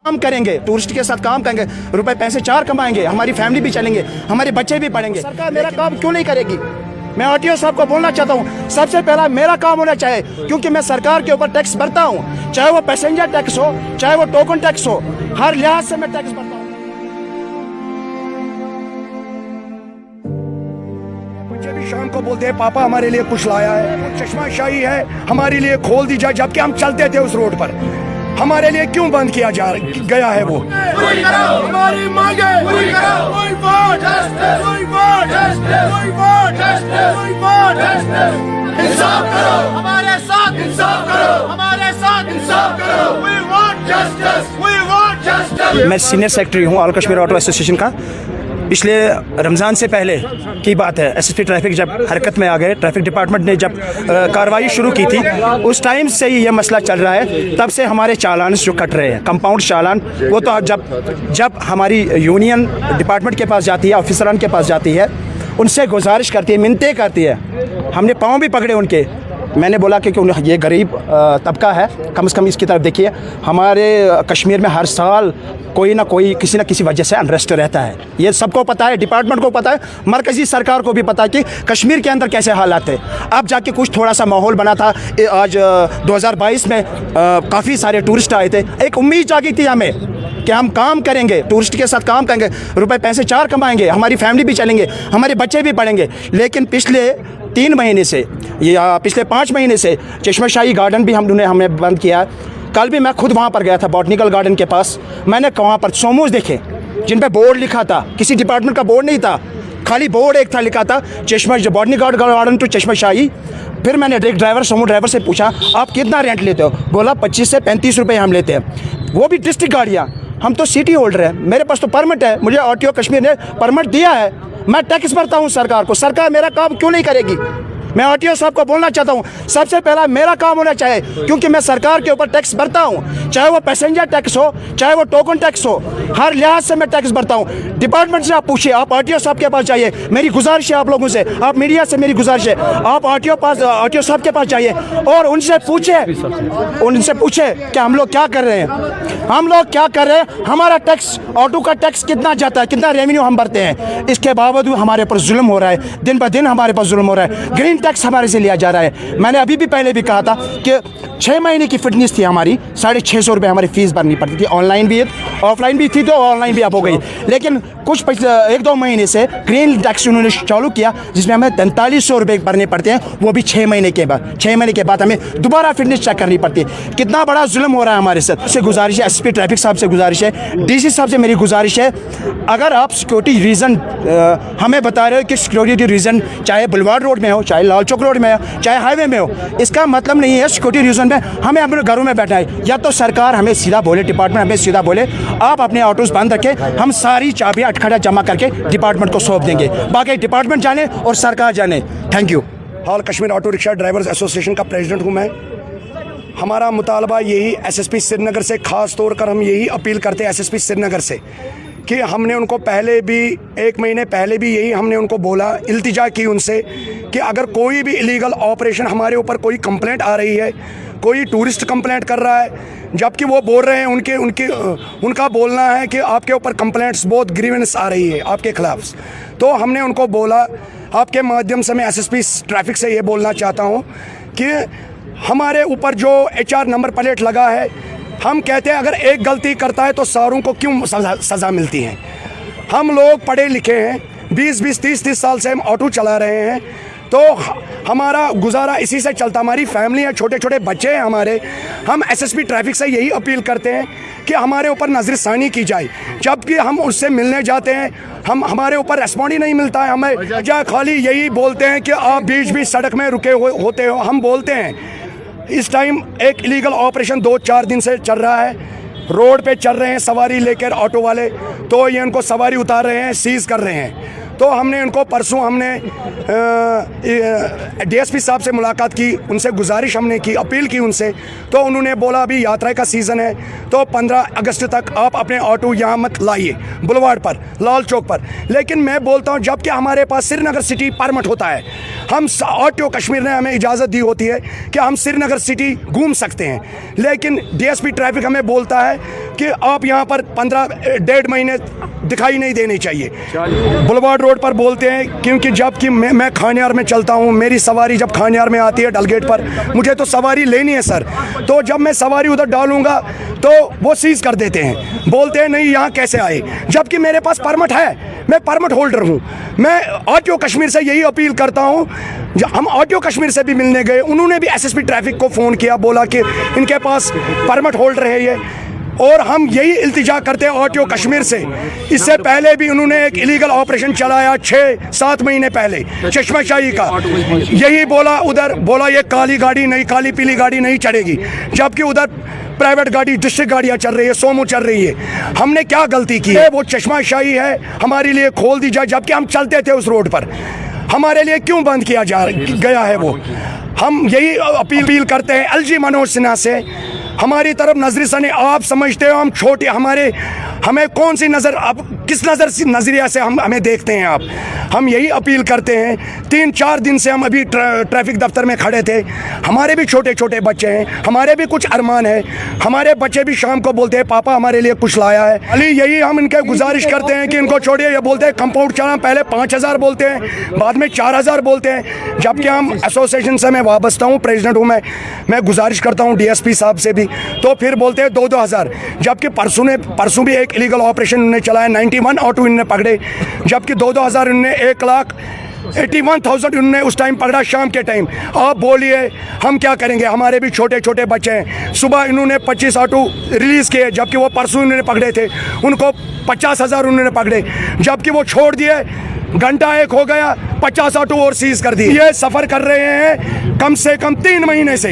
काम करेंगे, टूरिस्ट के साथ काम करेंगे, रुपए पैसे 4 कमाएंगे, हमारी फैमिली भी चलेंगे, हमारे बच्चे भी पढ़ेंगे। सरकार मेरा काम क्यों नहीं करेगी? मैं आरटीओ साहब को बोलना चाहता हूँ, सबसे पहला मेरा काम होना चाहिए, क्योंकि मैं सरकार के ऊपर टैक्स भरता हूँ, चाहे वो पैसेंजर टैक्स हो, चाहे वो टोकन टैक्स हो, हर लिहाज से मैं टैक्स भरता हूँ। बच्चे भी शाम को बोलते हैं पापा हमारे लिए कुछ लाया है, चश्मा शाही है हमारे लिए खोल दी जाए, जबकि हम चलते थे उस रोड पर। हमारे लिए क्यों बंद किया गया है वो? हमारी मांगे पूरी करो। इंसाफ करो, हमारे साथ इंसाफ करो, हमारे साथ इंसाफ करो। We want justice, we want justice। मैं सीनियर सेक्रेटरी हूँ ऑल कश्मीर ऑटो एसोसिएशन का। पिछले रमज़ान से पहले की बात है, एसएसपी ट्रैफिक जब हरकत में आ गए, ट्रैफिक डिपार्टमेंट ने जब कार्रवाई शुरू की थी, उस टाइम से ही ये मसला चल रहा है। तब से हमारे चालान जो कट रहे हैं, कंपाउंड चालान, वो तो जब हमारी यूनियन डिपार्टमेंट के पास जाती है, ऑफिसरान के पास जाती है, उनसे गुजारिश करती है, मिन्नतें करती है। हमने पाँव भी पकड़े उनके। मैंने बोला कि ये गरीब तबका है, कम से कम इसकी तरफ देखिए। हमारे कश्मीर में हर साल कोई ना किसी न किसी वजह से अनरेस्ट रहता है, ये सबको पता है, डिपार्टमेंट को पता है, मरकज़ी सरकार को भी पता है कि कश्मीर के अंदर कैसे हालात है। अब जाके कुछ थोड़ा सा माहौल बना था। आज 2022 में काफ़ी सारे टूरिस्ट आए थे, एक उम्मीद जागी थी हमें कि हम काम करेंगे, टूरिस्ट के साथ काम करेंगे, रुपए पैसे 4 कमाएंगे, हमारी फैमिली भी चलेंगे, हमारे बच्चे भी पढ़ेंगे। लेकिन पिछले 3 महीने से या पिछले 5 महीने से चश्माशाही गार्डन भी हमने बंद किया। कल भी मैं खुद वहाँ पर गया था, बॉटनिकल गार्डन के पास। मैंने वहाँ पर सोमोज देखे जिन पे बोर्ड लिखा था, किसी डिपार्टमेंट का बोर्ड नहीं था, खाली बोर्ड एक था, लिखा था बॉटनिकल गार्डन टू चश्माशाही। फिर मैंने एक सोमो ड्राइवर से पूछा आप कितना रेंट लेते हो? बोला 25 से 35 रुपये हम लेते हैं, वो भी डिस्ट्रिक्ट गाड़ियाँ। हम तो सिटी होल्डर है, मेरे पास तो परमिट है, मुझे आरटीओ कश्मीर ने परमिट दिया है, मैं टैक्स भरता हूँ सरकार को। सरकार मेरा काम क्यों नहीं करेगी? मैं आरटीओ साहब को बोलना चाहता हूँ, सबसे पहला मेरा काम होना चाहिए, क्योंकि मैं सरकार के ऊपर टैक्स भरता हूँ, चाहे वो पैसेंजर टैक्स हो, चाहे वो टोकन टैक्स हो, हर लिहाज से मैं टैक्स भरता हूँ। डिपार्टमेंट से आप पूछिए, आप आरटीओ साहब के पास जाइए, मेरी गुजारिश है आप लोगों से, आप मीडिया से मेरी गुजारिश है, आप आरटीओ साहब के पास जाइए और उनसे पूछे कि हम लोग क्या कर रहे हैं, हम लोग क्या कर रहे हैं, हमारा टैक्स, ऑटो का टैक्स कितना जाता है, कितना रेवेन्यू हम भरते हैं। इसके बावजूद हमारे ऊपर जुल्म हो रहा है, दिन ब दिन हमारे पास जुल्म हो रहा है, ग्रीन टैक्स हमारे से लिया जा रहा है। मैंने अभी भी पहले भी कहा था कि 6 महीने की फिटनेस थी हमारी, 650 रुपये हमारी फीस भरनी पड़ती थी, ऑनलाइन भी ऑफलाइन भी थी, तो ऑनलाइन भी अब हो गई। लेकिन कुछ 1-2 महीने से ग्रीन टैक्स उन्होंने चालू किया, जिसमें हमें 4300 रुपये भरने पड़ते हैं, वो भी 6 महीने के बाद। 6 महीने के बाद हमें दोबारा फिटनेस चेक करनी पड़ती है। कितना बड़ा जुल्म हो रहा है हमारे साथ। उससे गुजारिश है, एसपी ट्रैफिक साहब से गुजारिश है, डीसी साहब से मेरी गुजारिश है, अगर आप सिक्योरिटी रीज़न हमें बता रहे हो कि सिक्योरिटी रीज़न चाहे बुलवाड़ रोड में हो, चाहे लाल चौक रोड में हो, चाहे हाईवे में हो, इसका मतलब नहीं है सिक्योरिटी रीज़न में हमें अपने घरों में बैठना है। या तो सरकार हमें सीधा बोले, डिपार्टमेंट हमें सीधा बोले आप अपने ऑटोज बंद रखें, हम सारी चाबियाँ अटखड़ा जमा करके डिपार्टमेंट को सौंप देंगे, बाकी डिपार्टमेंट जाने और सरकार जाने। Thank you. All Kashmir auto rickshaw drivers association का प्रेसिडेंट हूँ मैं। हमारा मुतालबा यही एसएसपी श्रीनगर से, ख़ास तौर पर हम यही अपील करते हैं एसएसपी श्रीनगर से कि हमने उनको पहले भी 1 महीने पहले भी यही हमने उनको बोला, इल्तिजा की उनसे कि अगर कोई भी इलीगल ऑपरेशन, हमारे ऊपर कोई कंप्लेंट आ रही है, कोई टूरिस्ट कंप्लेंट कर रहा है, जबकि वो बोल रहे हैं, उनका बोलना है कि आपके ऊपर कंप्लेंट्स बहुत ग्रीवेंस आ रही है आपके खिलाफ, तो हमने उनको बोला, आपके माध्यम से मैं एसएसपी ट्रैफिक से ये बोलना चाहता हूँ कि हमारे ऊपर जो HR नंबर प्लेट लगा है, हम कहते हैं अगर एक गलती करता है तो सारों को क्यों सज़ा मिलती है? हम लोग पढ़े लिखे हैं, 20-20, 30-30 साल से हम ऑटो चला रहे हैं, तो हमारा गुजारा इसी से चलता, हमारी फैमिली है, छोटे छोटे बच्चे हैं हमारे। हम एसएसपी ट्रैफिक से यही अपील करते हैं कि हमारे ऊपर नज़रसानी की जाए। जबकि हम उससे मिलने जाते हैं, हमारे ऊपर रेस्पॉन्ड ही नहीं मिलता है, हमें खाली यही बोलते हैं कि आप बीच सड़क में रुके होते हो। हम बोलते हैं इस टाइम एक इलीगल ऑपरेशन 2-4 दिन से चल रहा है, रोड पे चल रहे हैं सवारी लेकर ऑटो वाले, तो ये उनको सवारी उतार रहे हैं, सीज़ कर रहे हैं। तो हमने इनको परसों हमने डीएसपी साहब से मुलाकात की, उनसे गुजारिश हमने की, अपील की उनसे। तो उन्होंने बोला अभी यात्रा का सीज़न है तो 15 अगस्त तक आप अपने ऑटो यहाँ मत लाइए बुलवाड़ पर, लाल चौक पर। लेकिन मैं बोलता हूँ जबकि हमारे पास श्रीनगर सिटी परमिट होता है, हम ऑटो कश्मीर ने हमें इजाज़त दी होती है कि हम श्रीनगर सिटी घूम सकते हैं, लेकिन डीएसपी ट्रैफिक हमें बोलता है कि आप यहाँ पर 15-1.5 महीने दिखाई नहीं देने चाहिए। बुलवाड़ रोड पर बोलते हैं क्योंकि जब कि मैं खानियार में चलता हूँ, मेरी सवारी जब खानियार में आती है डलगेट पर, मुझे तो सवारी लेनी है सर, तो जब मैं सवारी उधर डालूंगा तो वो सीज कर देते हैं, बोलते हैं नहीं यहाँ कैसे आए, जबकि मेरे पास परमिट है, मैं परमिट होल्डर हूँ। मैं ऑटो कश्मीर से यही अपील करता हूँ, हम ऑटो कश्मीर से भी मिलने गए, उन्होंने भी एसएसपी ट्रैफिक को फ़ोन किया, बोला कि इनके पास परमिट होल्डर है ये, और हम यही इल्तिजा करते हैं ऑटो कश्मीर से। इससे पहले भी उन्होंने एक इलीगल ऑपरेशन चलाया 6-7 महीने पहले चश्माशाही का, यही बोला उधर, बोला ये काली गाड़ी नहीं, काली पीली गाड़ी नहीं चढ़ेगी, जबकि उधर प्राइवेट गाड़ी, डिस्ट्रिक्ट गाड़ियाँ चल रही है, सोमो चल रही है। हमने क्या गलती की है? वो चश्माशाही है, हमारे लिए खोल दी जाए, जबकि हम चलते थे उस रोड पर, हमारे लिए क्यों बंद किया गया है वो? हम यही अपील करते हैं एलजी मनोज सिन्हा से, हमारी तरफ नजरिसानी, आप समझते हो हम छोटे, हमें कौन सी नज़र, अब किस नज़रिया से हमें देखते हैं आप? हम यही अपील करते हैं, 3-4 दिन से हम अभी ट्रैफिक दफ्तर में खड़े थे, हमारे भी छोटे छोटे बच्चे हैं, हमारे भी कुछ अरमान है, हमारे बच्चे भी शाम को बोलते हैं पापा हमारे लिए कुछ लाया है। अली यही हम इनके गुजारिश करते हैं कि इनको छोड़िए, ये बोलते हैं कंपाउंड चला, पहले 5,000 बोलते हैं, बाद में 4,000 बोलते हैं, जबकि हम एसोसिएशन से मैं वाबस्ता हूँ, प्रेसिडेंट हूँ मैं गुजारिश करता हूँ डीएसपी साहब से भी, तो फिर बोलते हैं 2-2 हज़ार, जबकि परसों भी एक इलीगल ऑपरेशन उन्होंने चलाया, 91 ऑटो इन्होंने पकड़े, जबकि 2-2 हज़ार उन्होंने 1,81,000 उन्होंने उस टाइम पकड़ा शाम के टाइम। आप बोलिए हम क्या करेंगे? हमारे भी छोटे छोटे बच्चे हैं। सुबह इन्होंने 25 ऑटो रिलीज़ किए, जबकि वो परसों इन्होंने पकड़े थे, उनको 50,000 उन्होंने पकड़े, जबकि वो छोड़ दिए, घंटा 1 हो गया, 50 ऑटो और सीज कर दिए। ये सफ़र कर रहे हैं कम से कम 3 महीने से।